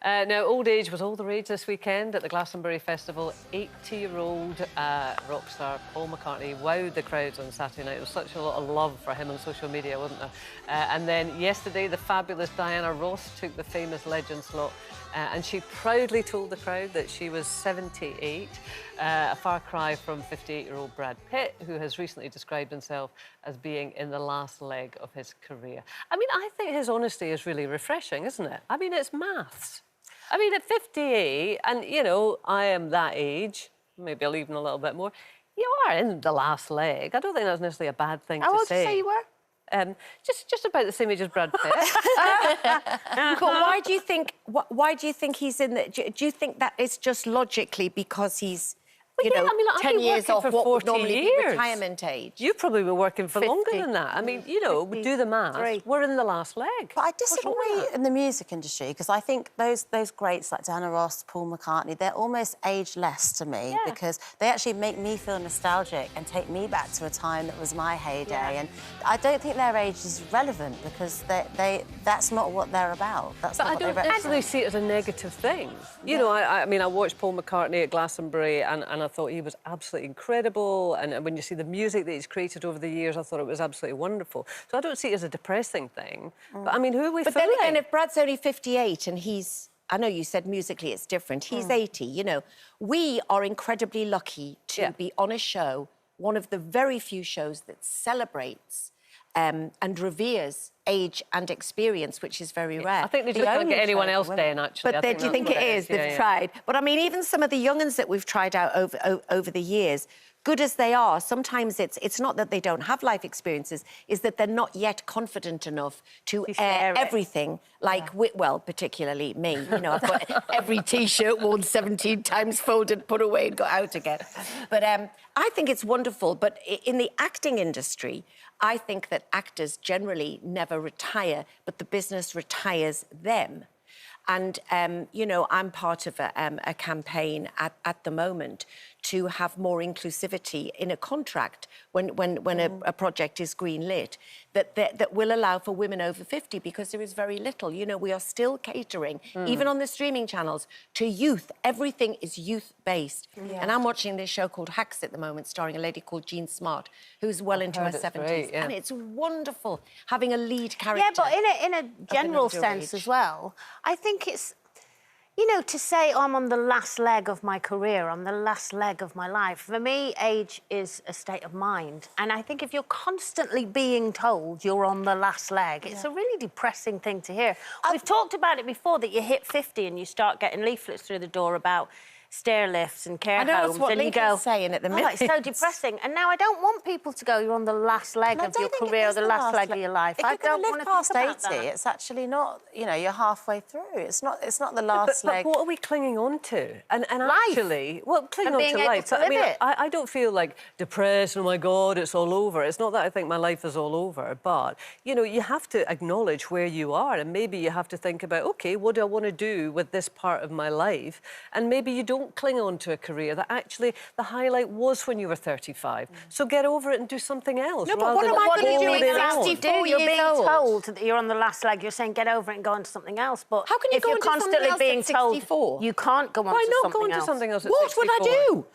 Now, old age was all the rage this weekend at the Glastonbury Festival. 80-year-old rock star Paul McCartney wowed the crowds on Saturday night. There was such a lot of love for him on social media, wasn't there? And then yesterday, the fabulous Diana Ross took the famous legend slot, and she proudly told the crowd that she was 78, a far cry from 58-year-old Brad Pitt, who has recently described himself as being in the last leg of his career. I mean, I think his honesty is really refreshing, isn't it? I mean, it's maths. I mean, at 58, and, you know, I am that age, maybe I'll even a little bit more, you are in the last leg. I don't think that's necessarily a bad thing to say. How old did you say you were? Just about the same age as Brad Pitt. But why do you think he's in the... Do you think that it's just logically because he's... You know, I mean, I've 10 been years off working for what would 40 normally years. be retirement age. You've probably been working for 50. longer than that. I mean, you know, we do the math. We're in the last leg. But I disagree in the music industry because I think those greats like Diana Ross, Paul McCartney, they're almost ageless to me because they actually make me feel nostalgic and take me back to a time that was my heyday. And I don't think their age is relevant because that's not what they're about. That's but not I what don't they represent. necessarily see it as a negative thing. You know, I mean, I watched Paul McCartney at Glastonbury and I thought he was absolutely incredible. And when you see the music that he's created over the years, I thought it was absolutely wonderful. So I don't see it as a depressing thing. But, I mean, who are we fooling? But then again, if Brad's only 58 and he's... I know you said musically it's different. He's 80, you know. We are incredibly lucky to be on a show, one of the very few shows that celebrates and reveres age and experience, which is very rare. I think they just can't get anyone else down, actually. But do you think it is? They've tried. But, I mean, even some of the young'uns that we've tried out over the years, good as they are, sometimes it's not that they don't have life experiences, is that they're not yet confident enough to air everything, like, well, particularly me. You know, I've got every T-shirt worn 17 times, folded, put away and got out again. But I think it's wonderful. But in the acting industry, I think that actors generally never retire, but the business retires them. And, you know, I'm part of a campaign at the moment to have more inclusivity in a contract when a project is green-lit that will allow for women over 50 because there is very little. You know, we are still catering, even on the streaming channels, to youth. Everything is youth-based. And I'm watching this show called Hacks at the moment, starring a lady called Jean Smart, who's well into her 70s. Great, And it's wonderful having a lead character. Yeah, but in a general sense as well, I think it's, you know, to say, oh, I'm on the last leg of my career, I'm the last leg of my life. For me, age is a state of mind. And I think if you're constantly being told you're on the last leg, it's a really depressing thing to hear. We've talked about it before, that you hit 50 and you start getting leaflets through the door about stair lifts and care homes. That's what and you Lincoln's go, saying at the minute. Oh, it's so depressing. And now I don't want people to go, you're on the last leg of your career or the last leg of your life. If I you're don't going want to to live think past about 80, that. it's actually not, you know, you're halfway through. It's not the last leg. But what are we clinging on to? And Life. actually, well, clinging on being to able life. to But, I mean, live it. I don't feel like depressed, oh my God, it's all over. It's not that I think my life is all over, but, you know, you have to acknowledge where you are and maybe you have to think about, OK, what do I want to do with this part of my life? And maybe you don't cling on to a career that actually the highlight was when you were 35. So get over it and do something else. No, but what am I going to do at 64 You're years being old? told that you're on the last leg. You're saying get over it and go on to something else. But How can you if go you're on to something constantly else being at 64? told you can't go on Why to not something go on to else? something else at What 64? would I do?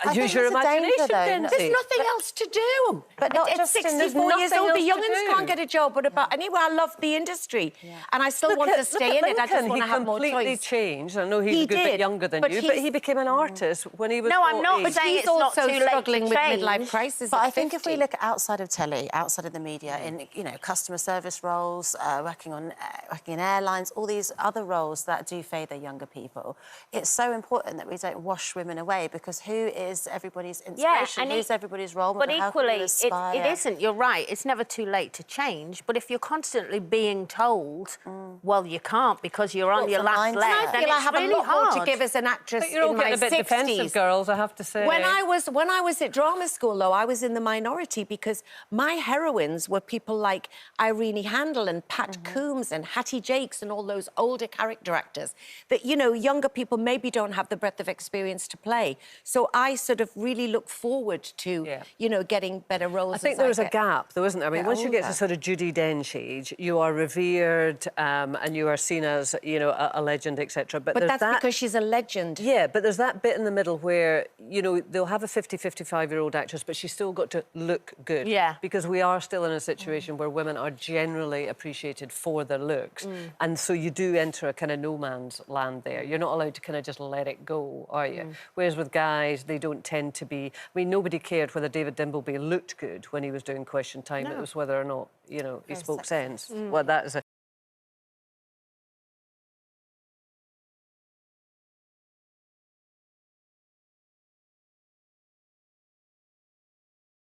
I Use think your there's a danger, imagination, though. Denise. There's nothing else to do. But not at just in- 64 there's years nothing old, the else to young'uns do. can't get a job. What about... Anyway, I love the industry. And I still want to stay in it. I just want to have more He completely choice. changed. I know he's He a good bit did, younger than but you, but he became an artist when he was No, I'm not 40. saying He's it's not also too late to struggling with change. midlife crisis But at I think if we 50. look outside of telly, outside of the media, in, you know, customer service roles, working in airlines, all these other roles that do favour younger people, it's so important that we don't wash women away because who is everybody's inspiration? and Who's everybody's role model? But How can equally, you aspire? it isn't. You're right. It's never too late to change. But if you're constantly being told, well, you can't because you're on your last leg, I then feel I it's have really a lot more hard. to give as an actress But you're all in my getting a bit 60s. defensive, girls, I have to say. When I was at drama school, though, I was in the minority because my heroines were people like Irene Handel and Pat Coombs and Hattie Jakes and all those older character actors that, you know, younger people maybe don't have the breadth of experience to play. So I sort of really look forward to, you know, getting better roles. I think there's a gap, though, isn't there? I mean, once you get to sort of Judi Dench age, you are revered and you are seen as, you know, a legend, etc. But that's because she's a legend. Yeah, but there's that bit in the middle where, you know, they'll have a 50, 55-year-old actress, but she's still got to look good. Yeah. Because we are still in a situation where women are generally appreciated for their looks. And so you do enter a kind of no man's land there. You're not allowed to kind of just let it go, are you? Whereas with guys, they don't tend to be... I mean, nobody cared whether David Dimbleby looked good when he was doing Question Time. It was whether or not, you know, he spoke sense. Well, that is a...